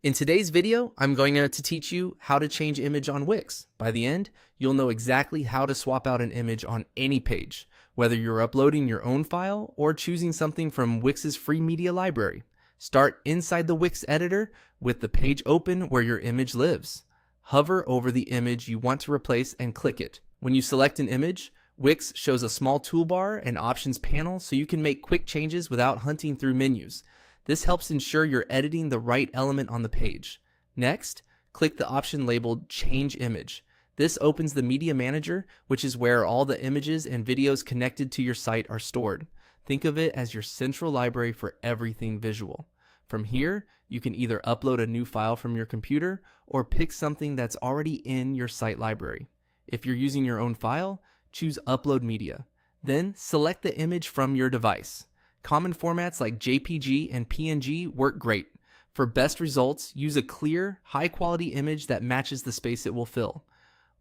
In today's video, I'm going to teach you how to change image on Wix. By the end, you'll know exactly how to swap out an image on any page, whether you're uploading your own file or choosing something from Wix's free media library. Start inside the Wix editor with the page open where your image lives. Hover over the image you want to replace and click it. When you select an image, Wix shows a small toolbar and options panel so you can make quick changes without hunting through menus. This helps ensure you're editing the right element on the page. Next, click the option labeled Change Image. This opens the Media Manager, which is where all the images and videos connected to your site are stored. Think of it as your central library for everything visual. From here, you can either upload a new file from your computer or pick something that's already in your site library. If you're using your own file, choose Upload Media. Then select the image from your device. Common formats like JPG and PNG work great. For best results, use a clear, high-quality image that matches the space it will fill.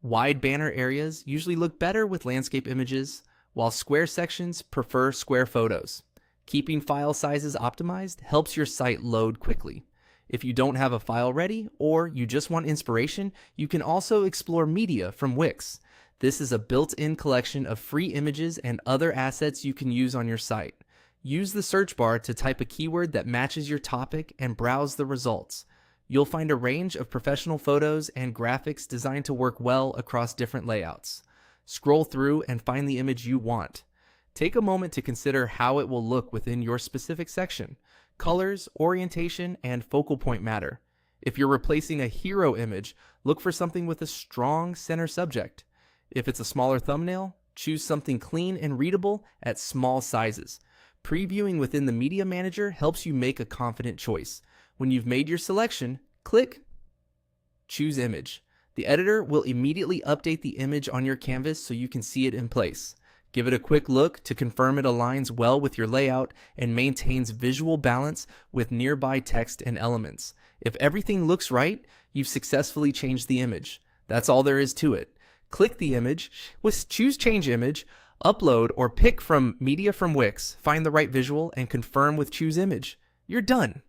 Wide banner areas usually look better with landscape images, while square sections prefer square photos. Keeping file sizes optimized helps your site load quickly. If you don't have a file ready, or you just want inspiration, you can also explore media from Wix. This is a built-in collection of free images and other assets you can use on your site. Use the search bar to type a keyword that matches your topic and browse the results. You'll find a range of professional photos and graphics designed to work well across different layouts. Scroll through and find the image you want. Take a moment to consider how it will look within your specific section. Colors, orientation, and focal point matter. If you're replacing a hero image, look for something with a strong center subject. If it's a smaller thumbnail, choose something clean and readable at small sizes. Previewing within the Media Manager helps you make a confident choice. When you've made your selection, click Choose Image. The editor will immediately update the image on your canvas so you can see it in place. Give it a quick look to confirm it aligns well with your layout and maintains visual balance with nearby text and elements. If everything looks right, you've successfully changed the image. That's all there is to it. Click the image, choose Change Image, upload or pick from media from Wix, find the right visual, and confirm with Choose Image. You're done.